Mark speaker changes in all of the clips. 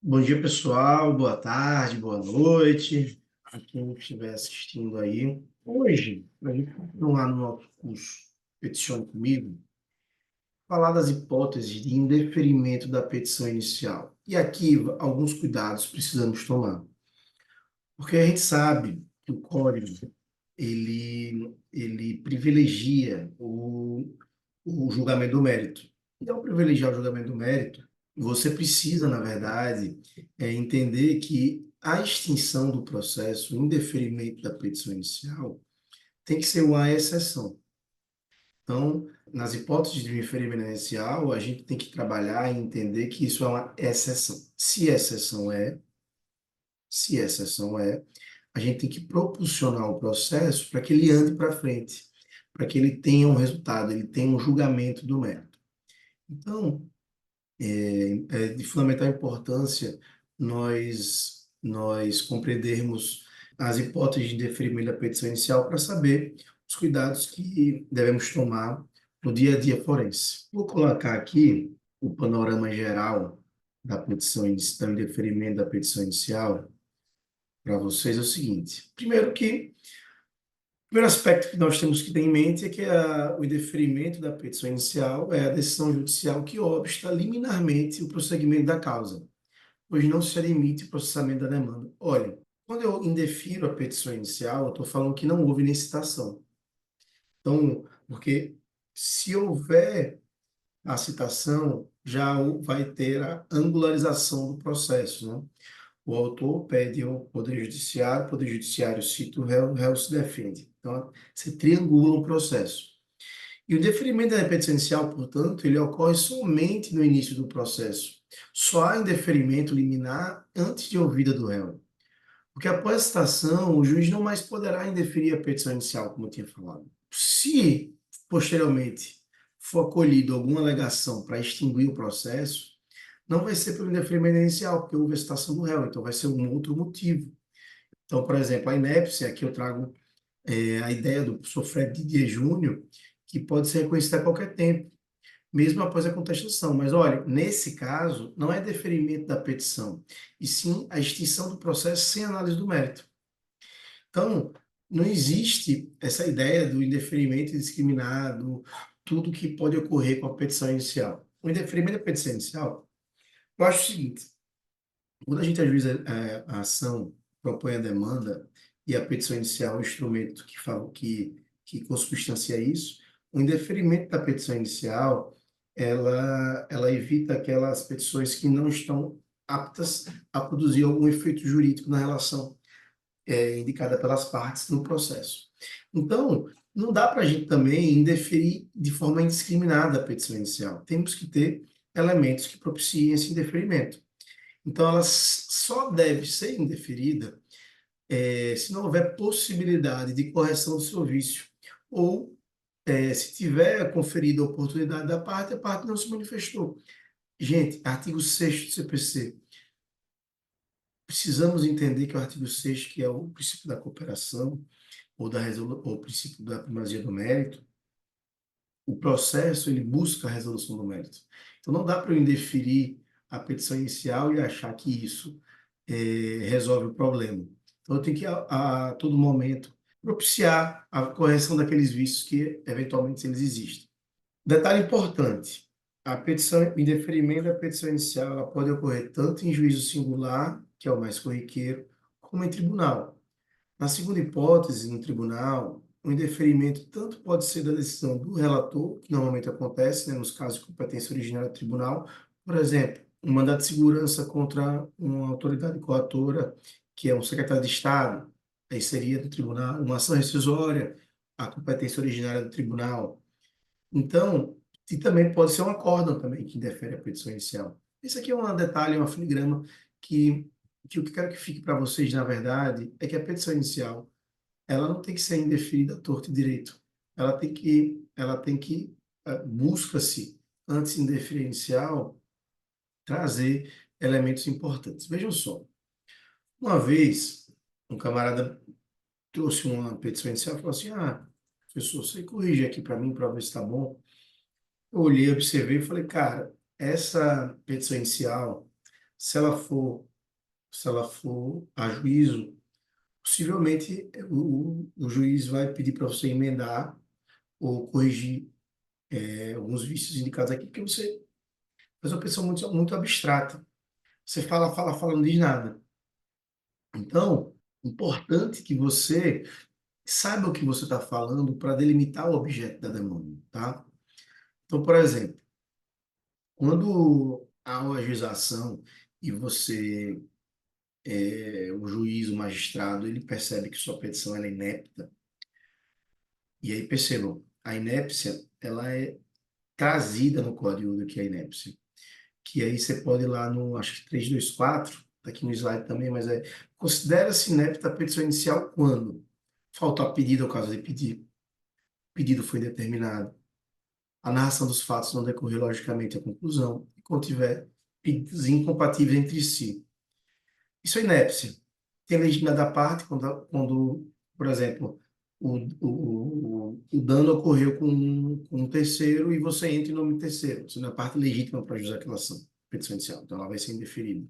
Speaker 1: Bom dia, pessoal. Boa tarde, boa noite. A quem estiver assistindo aí. Hoje, a gente vai continuar no nosso curso Peticione Comigo, falar das hipóteses de indeferimento da petição inicial. E aqui, alguns cuidados precisamos tomar. Porque a gente sabe que o código, ele privilegia o julgamento do mérito. E ao privilegiar o julgamento do mérito, você precisa, na verdade, entender que a extinção do processo, o indeferimento da petição inicial, tem que ser uma exceção. Então, nas hipóteses de indeferimento inicial, a gente tem que trabalhar e entender que isso é uma exceção. Se exceção é, a gente tem que propulsionar o processo para que ele ande para frente, para que ele tenha um resultado, ele tenha um julgamento do mérito. Então, é de fundamental importância nós compreendermos as hipóteses de indeferimento da petição inicial para saber os cuidados que devemos tomar no dia a dia forense. Vou colocar aqui o panorama geral da petição inicial, do indeferimento da petição inicial para vocês é o seguinte. O primeiro aspecto que nós temos que ter em mente é que o indeferimento da petição inicial é a decisão judicial que obsta liminarmente o prosseguimento da causa, pois não se admite o processamento da demanda. Olha, quando eu indefiro a petição inicial, eu estou falando que não houve licitação. Então, porque se houver a citação, já vai ter a angularização do processo, né? O autor pede ao o Poder Judiciário cita o réu se defende. Então, você triangula o processo. E o deferimento da repetição inicial, portanto, ele ocorre somente no início do processo. Só há indeferimento liminar antes de ouvida do réu. Porque após a citação, o juiz não mais poderá indeferir a petição inicial, como eu tinha falado. Se, posteriormente, for acolhido alguma alegação para extinguir o processo, não vai ser pelo indeferimento inicial, porque houve a citação do réu, então vai ser um outro motivo. Então, por exemplo, a inépcia, aqui eu trago a ideia do professor Fred Didier Júnior, que pode ser reconhecida a qualquer tempo, mesmo após a contestação. Mas, olha, nesse caso, não é deferimento da petição, e sim a extinção do processo sem análise do mérito. Então, não existe essa ideia do indeferimento indiscriminado, tudo que pode ocorrer com a petição inicial. O indeferimento da petição inicial, eu acho o seguinte: quando a gente ajuiza a ação, propõe a demanda e a petição inicial é o instrumento que consubstancia isso, o indeferimento da petição inicial, ela evita aquelas petições que não estão aptas a produzir algum efeito jurídico na relação indicada pelas partes no processo. Então, não dá para a gente também indeferir de forma indiscriminada a petição inicial. Temos que ter elementos que propiciem esse indeferimento. Então, ela só deve ser indeferida se não houver possibilidade de correção do seu vício ou se tiver conferida a oportunidade da parte, a parte não se manifestou. Gente, artigo 6º do CPC. Precisamos entender que o artigo 6º, que é o princípio da cooperação ou o princípio da primazia do mérito, o processo ele busca a resolução do mérito. Então, não dá para eu indeferir a petição inicial e achar que isso resolve o problema. Então, eu tenho que, a todo momento, propiciar a correção daqueles vícios que, eventualmente, eles existem. Detalhe importante: a petição, o indeferimento da petição inicial, ela pode ocorrer tanto em juízo singular, que é o mais corriqueiro, como em tribunal. Na segunda hipótese, no tribunal, o indeferimento tanto pode ser da decisão do relator, que normalmente acontece, né, nos casos de competência originária do tribunal, por exemplo, um mandato de segurança contra uma autoridade coatora, que é um secretário de Estado, aí seria do tribunal, uma ação rescisória, a competência originária do tribunal. Então, e também pode ser um acórdão também que indefere a petição inicial. Isso aqui é um detalhe, uma filigrama que, que o que eu quero que fique para vocês, na verdade, é que a petição inicial, ela não tem que ser indeferida à torto e direito. Busca-se, antes de indeferir a inicial, trazer elementos importantes. Vejam só, uma vez, um camarada trouxe uma petição inicial e falou assim: professor, você corrige aqui para mim para ver se está bom. Eu olhei, observei e falei: cara, essa petição inicial, Se ela for, se ela for a juízo, possivelmente o juiz vai pedir para você emendar ou corrigir alguns vícios indicados aqui, porque você é uma pessoa muito abstrata. Você fala, fala, fala, não diz nada. Então, importante que você saiba o que você está falando para delimitar o objeto da demanda, tá? Então, por exemplo, quando há uma ajuização e você, o juiz, o magistrado, ele percebe que sua petição ela é inepta, e aí percebam, a inépcia, ela é trazida no código do que é inépcia, que aí você pode ir lá no, acho que 324, tá aqui no slide também, mas considera-se inepta a petição inicial quando faltou a pedido ou causa de pedir, o pedido foi determinado, a narração dos fatos não decorrer logicamente à conclusão, e quando tiver pedidos incompatíveis entre si. Isso é inépcia. Tem legitimidade da parte quando, por exemplo, o dano ocorreu com um terceiro e você entra em nome de terceiro. Você não é parte legítima para juizar aquela ação, petição inicial. Então, ela vai ser indeferida.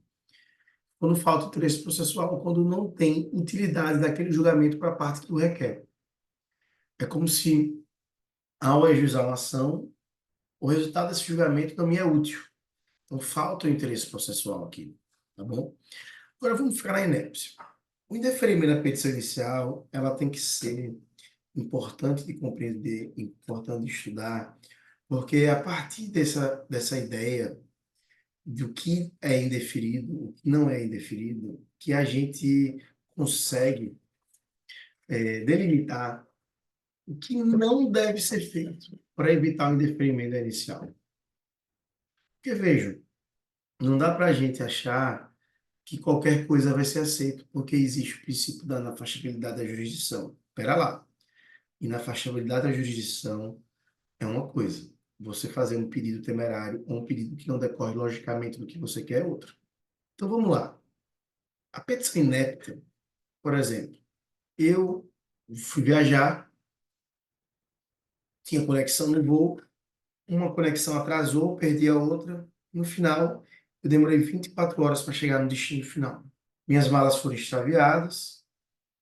Speaker 1: Quando falta interesse processual, quando não tem utilidade daquele julgamento para a parte que o requer. É como se, ao ajuizar uma ação, o resultado desse julgamento não me é útil. Então, falta o interesse processual aqui, tá bom? Agora, vamos ficar na inépcia. O indeferimento da petição inicial, ela tem que ser importante de compreender, importante de estudar, porque a partir dessa ideia do que é indeferido, o que não é indeferido, que a gente consegue delimitar o que não deve ser feito para evitar o indeferimento inicial. Porque, vejam, não dá para a gente achar que qualquer coisa vai ser aceita, porque existe o princípio da inafastabilidade da jurisdição. Espera lá. Inafastabilidade da jurisdição é uma coisa. Você fazer um pedido temerário ou um pedido que não decorre logicamente do que você quer é outra. Então vamos lá. A petição inepta, por exemplo, eu fui viajar, tinha conexão no voo, uma conexão atrasou, perdi a outra. No final, eu demorei 24 horas para chegar no destino final. Minhas malas foram extraviadas,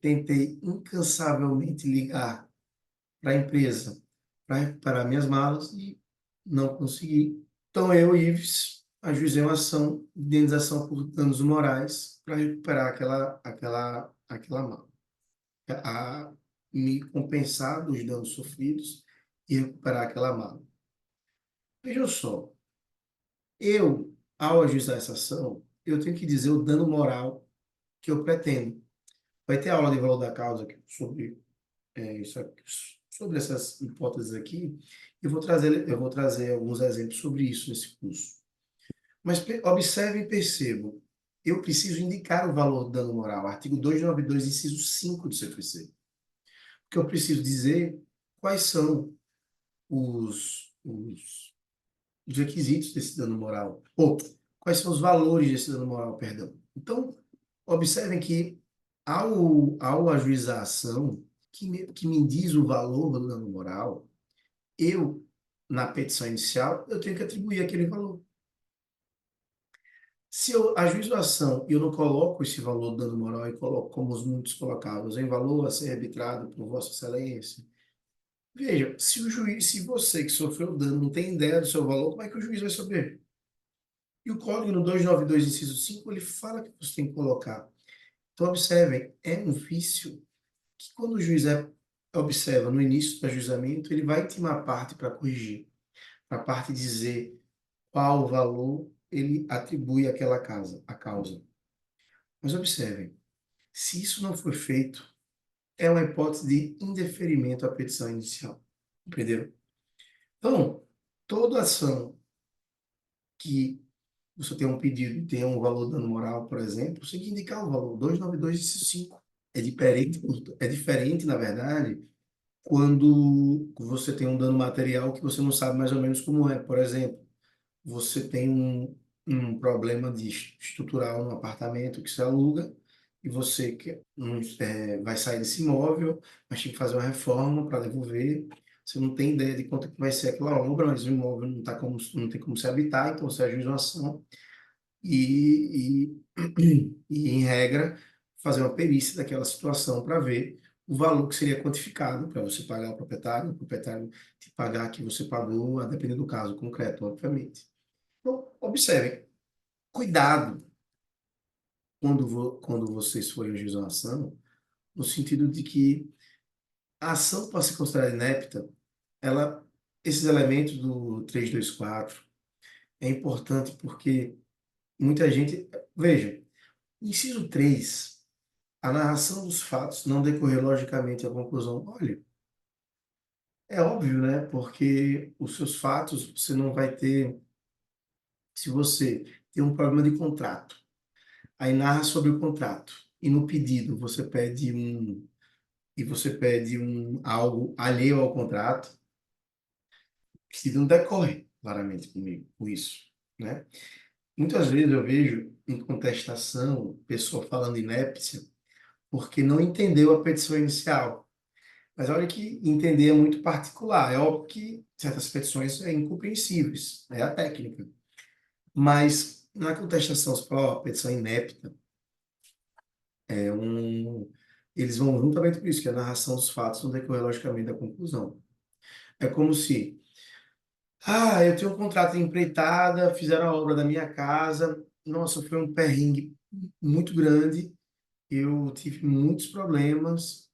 Speaker 1: tentei incansavelmente ligar para a empresa para recuperar minhas malas e não consegui. Então eu, Ives, ajuizei uma ação de indenização por danos morais para recuperar aquela mala. A me compensar dos danos sofridos e recuperar aquela mala. Vejam só, eu, ao ajuizar essa ação, eu tenho que dizer o dano moral que eu pretendo. Vai ter aula de valor da causa sobre isso aqui, sobre essas hipóteses aqui. Eu vou trazer alguns exemplos sobre isso nesse curso. Mas observe e perceba, eu preciso indicar o valor do dano moral, artigo 292, inciso 5 do CPC. Porque eu preciso dizer quais são os requisitos desse dano moral, ou quais são os valores desse dano moral, perdão. Então, observem que, ao ajuizar a ação, que me diz o valor do dano moral, eu, na petição inicial, eu tenho que atribuir aquele valor. Se eu ajuizo a ação e eu não coloco esse valor do dano moral e coloco como os muitos colocavam, em valor a ser arbitrado por Vossa Excelência, veja, se o juiz, se você que sofreu o dano não tem ideia do seu valor, como é que o juiz vai saber? E o código no 292, inciso 5, ele fala que você tem que colocar. Então, observem, é um vício que quando o juiz observa no início do ajuizamento, ele vai intimar a parte para corrigir, para a parte dizer qual valor ele atribui àquela causa. Mas observem, se isso não for feito, é uma hipótese de indeferimento à petição inicial. Entenderam? Então, toda ação que você tem um pedido e tem um valor de dano moral, por exemplo, você tem que indicar o valor 292 e 5. É diferente, na verdade, quando você tem um dano material que você não sabe mais ou menos como é. Por exemplo, você tem um problema estrutural no apartamento que você aluga e você vai sair desse imóvel, mas tem que fazer uma reforma para devolver. Você não tem ideia de quanto que vai ser aquela obra, mas o imóvel não tem como se habitar, então você ajuiza uma ação e, e, em regra, fazer uma perícia daquela situação para ver o valor que seria quantificado para você pagar ao proprietário, o proprietário te pagar que você pagou, a depender do caso concreto, obviamente. Então, observem, cuidado quando vocês forem ajuizar uma ação, no sentido de que a ação para ser considerada inepta, ela, esses elementos do 324 é importante porque muita gente. Veja, inciso 3, a narração dos fatos não decorrer logicamente à conclusão. Olha, é óbvio, né? Porque os seus fatos você não vai ter. Se você tem um problema de contrato, aí narra sobre o contrato, e no pedido você pede algo alheio ao contrato, o pedido não decorre claramente comigo, com isso, né? Muitas vezes eu vejo em contestação pessoa falando inépcia porque não entendeu a petição inicial. Mas olha que entender é muito particular. É óbvio que certas petições são incompreensíveis, é a técnica. Mas na contestação, se fala, ó, petição inepta, é um... eles vão juntamente com isso, que é a narração dos fatos não decorrer logicamente da conclusão. É como se, eu tenho um contrato de empreitada, fizeram a obra da minha casa, nossa, foi um perrengue muito grande, eu tive muitos problemas,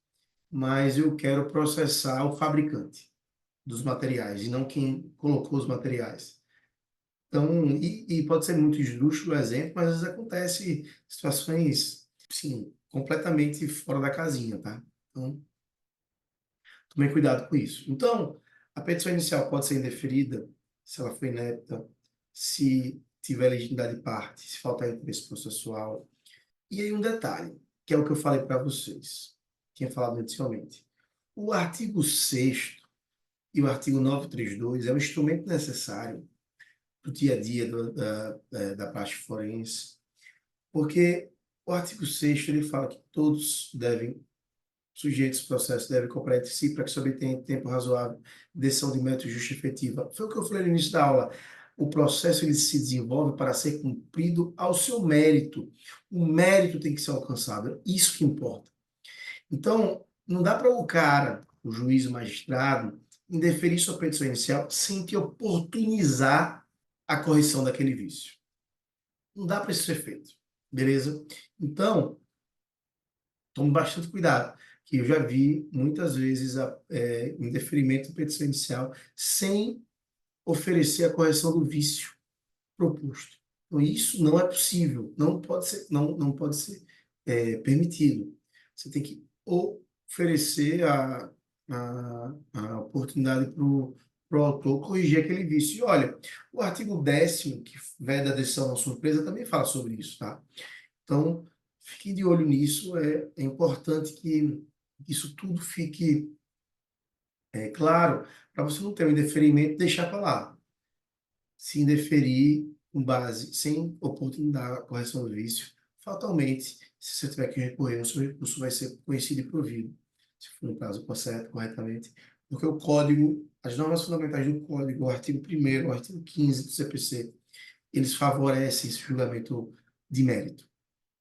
Speaker 1: mas eu quero processar o fabricante dos materiais e não quem colocou os materiais. Então, e pode ser muito esdrúxulo o exemplo, mas às vezes acontece situações, sim, completamente fora da casinha, tá? Então, tomem cuidado com isso. Então, a petição inicial pode ser indeferida se ela foi inepta, se tiver legitimidade de parte, se faltar interesse processual. E aí um detalhe, que é o que eu falei para vocês, tinha falado inicialmente. O artigo 6º e o artigo 932 é um instrumento necessário para o dia a dia da parte forense, porque o artigo 6º ele fala que todos devem, sujeitos do processo, devem cooperar entre si para que se obtenha em tempo razoável decisão de mérito justa e efetiva. Foi o que eu falei no início da aula. O processo ele se desenvolve para ser cumprido ao seu mérito. O mérito tem que ser alcançado. Isso que importa. Então, não dá para o cara, o juiz, o magistrado, indeferir sua petição inicial sem te oportunizar a correção daquele vício. Não dá para isso ser feito, beleza? Então, tome bastante cuidado, que eu já vi muitas vezes indeferimento de petição inicial sem oferecer a correção do vício proposto. Então, isso não é possível, não pode ser permitido. Você tem que oferecer a oportunidade para o autor corrigir aquele vício. E olha, o artigo 10º, que veda a decisão à surpresa, também fala sobre isso, tá? Então, fiquem de olho nisso, é importante que isso tudo fique claro, para você não ter um indeferimento e deixar para lá. Se indeferir com base, sem oportunidade, correção do vício, fatalmente, se você tiver que recorrer, o seu recurso vai ser conhecido e provido, se for no prazo correto, corretamente, porque o código, as normas fundamentais do código, o artigo 1º, o artigo 15 do CPC, eles favorecem esse julgamento de mérito.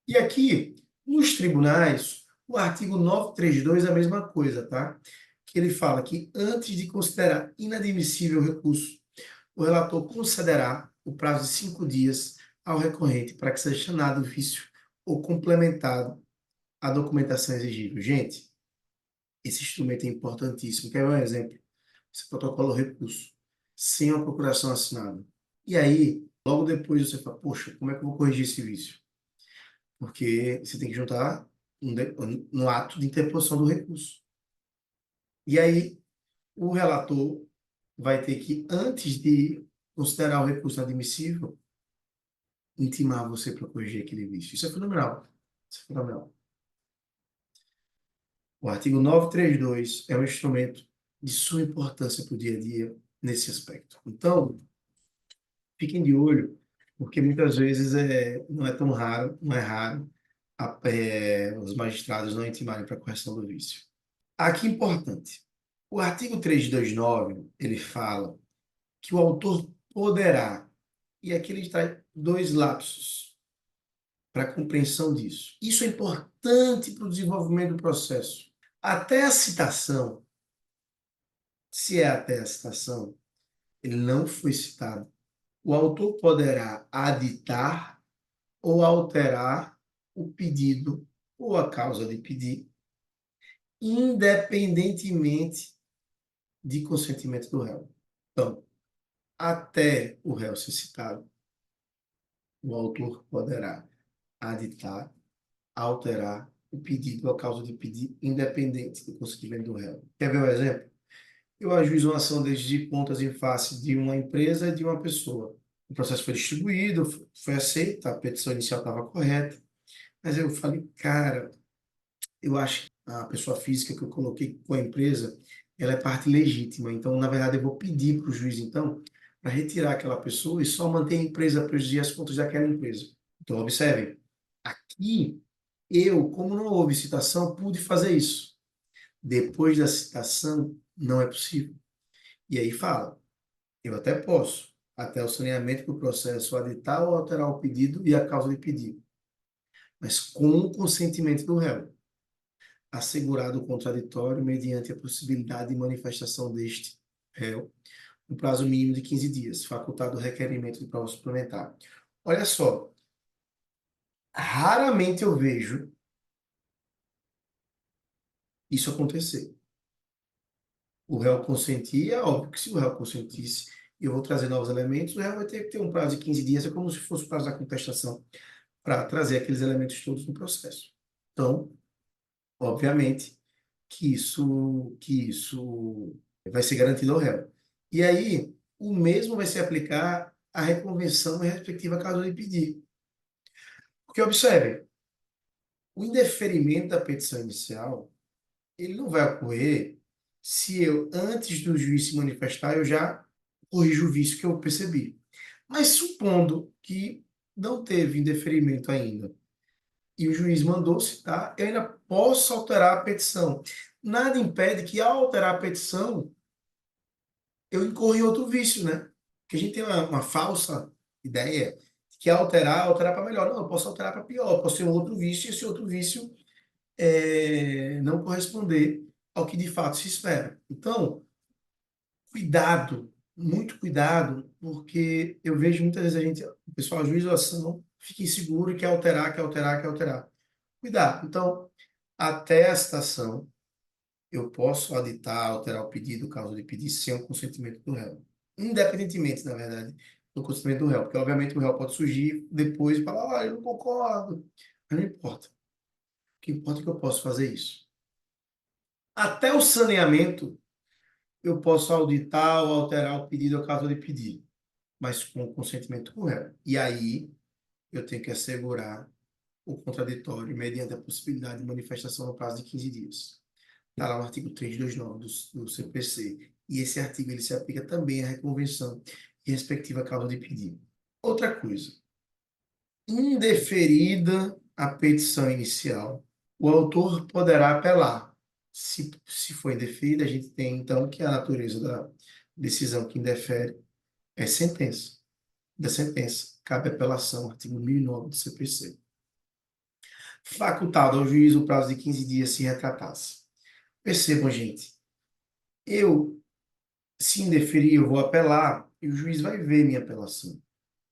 Speaker 1: E aqui, nos tribunais, o artigo 932 é a mesma coisa, tá? Que ele fala que antes de considerar inadmissível o recurso, o relator concederá o prazo de 5 dias ao recorrente para que seja sanado o vício ou complementado a documentação exigível. Gente, esse instrumento é importantíssimo. Quer ver um exemplo? Você protocola o recurso sem uma procuração assinada. E aí, logo depois você fala, poxa, como é que eu vou corrigir esse vício? Porque você tem que juntar no ato de interposição do recurso. E aí, o relator vai ter que, antes de considerar o recurso admissível, intimar você para corrigir aquele vício. Isso é fenomenal. Isso é fenomenal. O artigo 932 é um instrumento de suma importância para o dia a dia nesse aspecto. Então, fiquem de olho, porque muitas vezes não é tão raro, não é raro, os magistrados não intimarem para correção do vício. Aqui importante. O artigo 329, ele fala que o autor poderá E aqui ele traz dois lapsos para a compreensão disso. Isso é importante para o desenvolvimento do processo. Até a citação, se é até a citação, ele não foi citado. O autor poderá aditar ou alterar o pedido ou a causa de pedir, independentemente de consentimento do réu. Então, até o réu ser citado, o autor poderá aditar, alterar o pedido ou a causa de pedir, independente do consentimento do réu. Quer ver o exemplo? Eu ajuizo uma ação desde contas em face de uma empresa e de uma pessoa. O processo foi distribuído, foi aceito, a petição inicial estava correta, mas eu falei, cara, eu acho que a pessoa física que eu coloquei com a empresa, ela é parte legítima. Então, na verdade, eu vou pedir para o juiz, então, para retirar aquela pessoa e só manter a empresa para presidir as contas daquela empresa. Então, observe, aqui, eu, como não houve citação, pude fazer isso. Depois da citação, não é possível. E aí fala, eu até posso, até o saneamento do processo, aditar ou alterar o pedido e a causa de pedido, mas com o consentimento do réu, assegurado o contraditório mediante a possibilidade de manifestação deste réu no prazo mínimo de 15 dias, facultado o requerimento de prova suplementar. Olha só, raramente eu vejo isso acontecer. O réu consentir, é óbvio que se o réu consentisse e eu vou trazer novos elementos, o réu vai ter que ter um prazo de 15 dias, é como se fosse o prazo da contestação, para trazer aqueles elementos todos no processo. Então, obviamente, que isso vai ser garantido ao réu. E aí, o mesmo vai se aplicar à reconvenção e respectiva causa de pedir. Porque, observe, o indeferimento da petição inicial, ele não vai ocorrer se eu, antes do juiz se manifestar, eu já corrijo o vício que eu percebi. Mas supondo que não teve indeferimento ainda, e o juiz mandou citar, eu ainda posso alterar a petição. Nada impede que, ao alterar a petição, eu incorro em outro vício, né? Porque a gente tem uma falsa ideia de que alterar para melhor. Não, eu posso alterar para pior, eu posso ter um outro vício, e esse outro vício não corresponder ao que de fato se espera. Então, cuidado, muito cuidado, porque eu vejo muitas vezes o pessoal ajuiza a ação, fica inseguro e quer alterar, quer alterar, quer alterar. Cuidado. Então, até a citação, eu posso aditar, alterar o pedido, caso de pedir, sem o consentimento do réu. Independentemente, na verdade, do consentimento do réu. Porque, obviamente, o réu pode surgir depois e falar, eu não concordo. Mas não importa. O que importa é que eu posso fazer isso. Até o saneamento, eu posso auditar ou alterar o pedido, caso de pedir, mas com o consentimento do réu. E aí, eu tenho que assegurar o contraditório mediante a possibilidade de manifestação no prazo de 15 dias. Está lá no artigo 329 do CPC. E esse artigo ele se aplica também à reconvenção e respectiva causa de pedido. Outra coisa, indeferida a petição inicial, o autor poderá apelar. Se for indeferida, a gente tem então que a natureza da decisão que indefere é sentença. Da sentença, cabe apelação, artigo 1009 do CPC. Facultado ao juiz o prazo de 15 dias se retratasse. Percebam, gente, eu, se indeferir, eu vou apelar e o juiz vai ver minha apelação.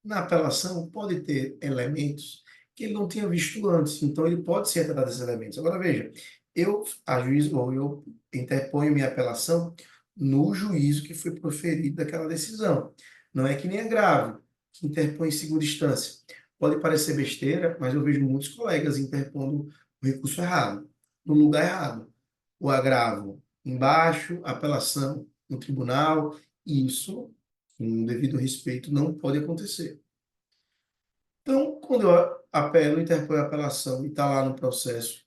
Speaker 1: Na apelação, pode ter elementos que ele não tinha visto antes, então ele pode ser retratado desses elementos. Agora, veja, eu ajuizo ou eu interponho minha apelação no juízo que foi proferido daquela decisão. Não é que nem agravo, que interpõe em segunda instância. Pode parecer besteira, mas eu vejo muitos colegas interpondo o recurso errado, no lugar errado. O agravo embaixo, a apelação no tribunal, e isso, com devido respeito, não pode acontecer. Então, quando eu apelo, interponho a apelação e está lá no processo,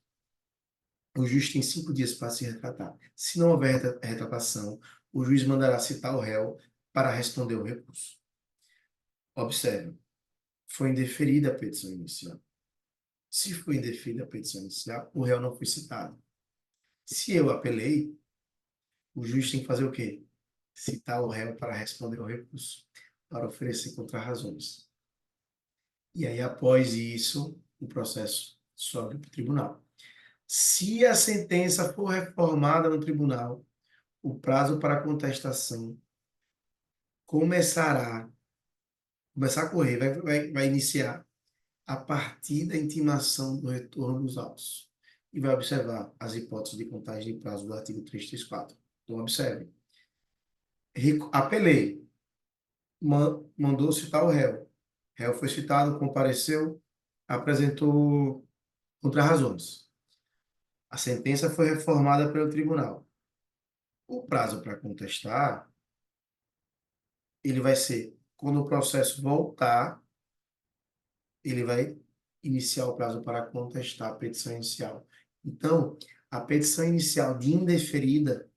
Speaker 1: o juiz tem 5 dias para se retratar. Se não houver retratação, o juiz mandará citar o réu para responder o recurso. Observe, foi indeferida a petição inicial. Se foi indeferida a petição inicial, o réu não foi citado. Se eu apelei, o juiz tem que fazer o quê? Citar o réu para responder o recurso. para oferecer contrarrazões. E aí, após isso, o processo sobe para o tribunal. Se a sentença for reformada no tribunal, o prazo para contestação começar a correr, vai iniciar a partir da intimação do retorno dos autos. E vai observar as hipóteses de contagem de prazo do artigo 334. Então, observe. Apelei, mandou citar o réu. O réu foi citado, compareceu, apresentou contrarrazões. A sentença foi reformada pelo tribunal. O prazo para contestar, ele vai ser, quando o processo voltar, ele vai iniciar o prazo para contestar a petição inicial. Então, a petição inicial de indeferida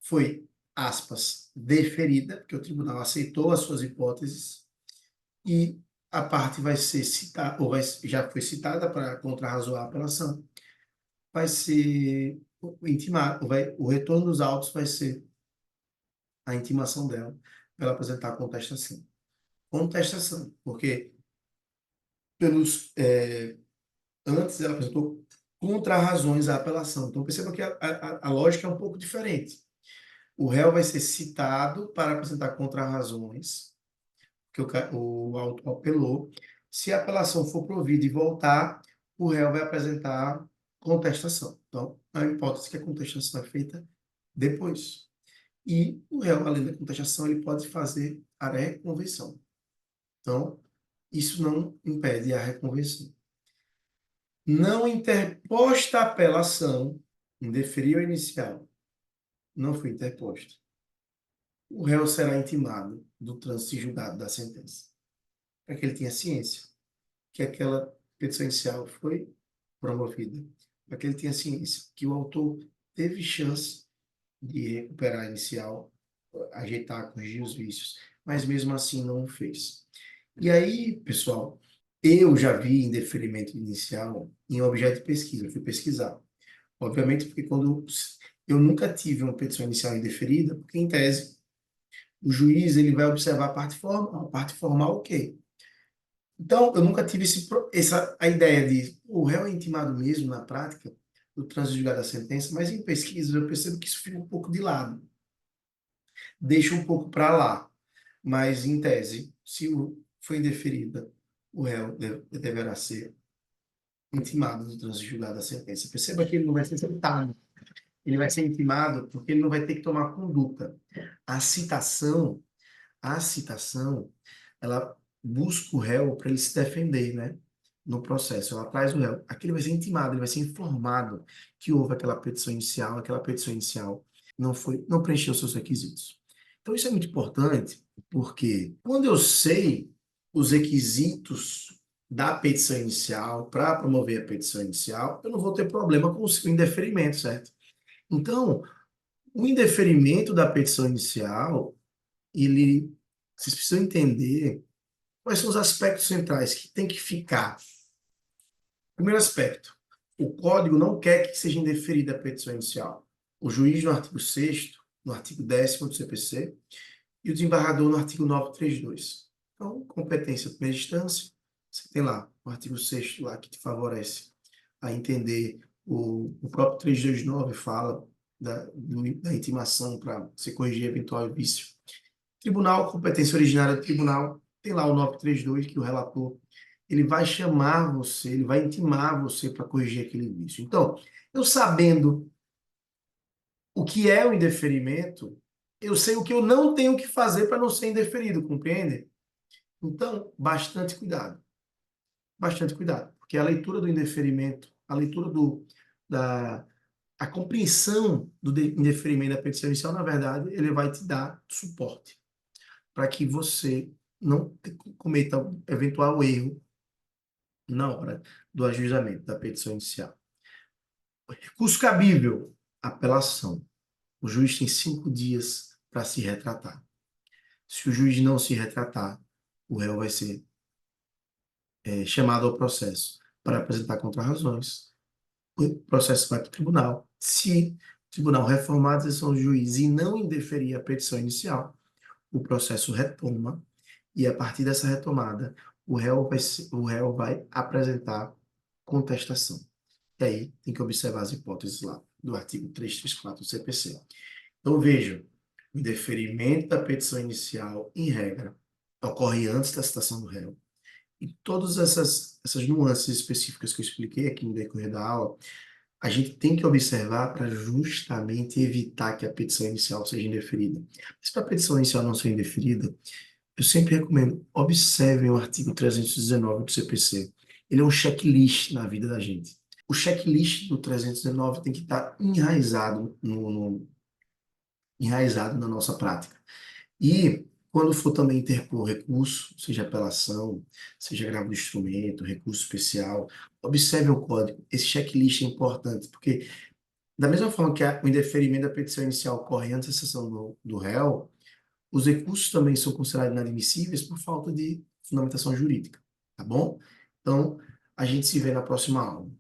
Speaker 1: foi, aspas, deferida, porque o tribunal aceitou as suas hipóteses, e a parte vai ser citada, já foi citada para contrarrazoar a apelação, vai ser intimado, o retorno dos autos vai ser a intimação dela para ela apresentar a contestação. Contestação, porque antes ela apresentou contrarrazões à apelação. Então, perceba que a lógica é um pouco diferente. O réu vai ser citado para apresentar contrarrazões, que o autor apelou. Se a apelação for provida e voltar, o réu vai apresentar contestação. Então, a hipótese que a contestação é feita depois. E o réu, além da contestação, ele pode fazer a reconvenção. Então, isso não impede a reconvenção. Não interposta a apelação, indeferiu inicial, não foi interposta. O réu será intimado do trânsito julgado da sentença, para que ele tenha ciência que aquela petição inicial foi promovida, para que ele tenha ciência que o autor teve chance de recuperar a inicial, ajeitar, corrigir os vícios, mas mesmo assim não o fez. E aí, pessoal, eu já vi indeferimento inicial em objeto de pesquisa, eu fui pesquisar. Obviamente, porque quando eu nunca tive uma petição inicial indeferida, porque em tese o juiz ele vai observar a parte formal, ok. Então, eu nunca tive a ideia de o réu é intimado mesmo na prática do trânsito julgado da sentença, mas em pesquisa eu percebo que isso fica um pouco de lado, deixa um pouco para lá. Mas, em tese, se foi indeferida, o réu deverá ser intimado do trânsito julgado da sentença. Perceba que ele não vai ser citado, ele vai ser intimado porque ele não vai ter que tomar conduta. A citação, a citação, ela busca o réu para ele se defender, né? No processo, ela traz o réu. Aqui ele vai ser intimado, ele vai ser informado que houve aquela petição inicial não preencheu seus requisitos. Então isso é muito importante, porque quando eu sei os requisitos da petição inicial para promover a petição inicial, eu não vou ter problema com o indeferimento, certo? Então, o indeferimento da petição inicial, vocês precisam entender quais são os aspectos centrais que tem que ficar. Primeiro aspecto, o código não quer que seja indeferida a petição inicial. O juiz no artigo 6º, no artigo 10º do CPC, e o desembargador no artigo 932. Então, competência de primeira instância, você tem lá o artigo 6º lá que te favorece a entender, o próprio 329 fala da intimação para você corrigir eventual vício. Tribunal, competência originária do tribunal, tem lá o 932 que o relator ele vai chamar você, ele vai intimar você para corrigir aquele vício. Então, eu sabendo o que é o indeferimento, eu sei o que eu não tenho que fazer para não ser indeferido, compreende? Então, bastante cuidado. Bastante cuidado, porque a leitura do indeferimento, a leitura a compreensão do indeferimento da petição inicial, na verdade, ele vai te dar suporte para que você não cometa um eventual erro na hora do ajuizamento da petição inicial. Recurso cabível, apelação. O juiz tem 5 dias para se retratar. Se o juiz não se retratar, o réu vai ser chamado ao processo para apresentar contrarrazões. O processo vai para o tribunal. Se o tribunal reformar a decisão do juiz e não indeferir a petição inicial, o processo retoma e a partir dessa retomada, o réu vai apresentar contestação. E aí tem que observar as hipóteses lá do artigo 334 do CPC. Então, vejam, o indeferimento da petição inicial, em regra, ocorre antes da citação do réu. E todas essas nuances específicas que eu expliquei aqui no decorrer da aula, a gente tem que observar para justamente evitar que a petição inicial seja indeferida. Mas para a petição inicial não ser indeferida, eu sempre recomendo, observem o artigo 319 do CPC. Ele é um checklist na vida da gente. O checklist do 319 tem que estar enraizado na nossa prática. E quando for também interpor recurso, seja apelação, seja agravo de instrumento, recurso especial, observe o código. Esse checklist é importante, porque da mesma forma que o indeferimento da petição inicial ocorre antes da sessão do réu, os recursos também são considerados inadmissíveis por falta de fundamentação jurídica, tá bom? Então, a gente se vê na próxima aula.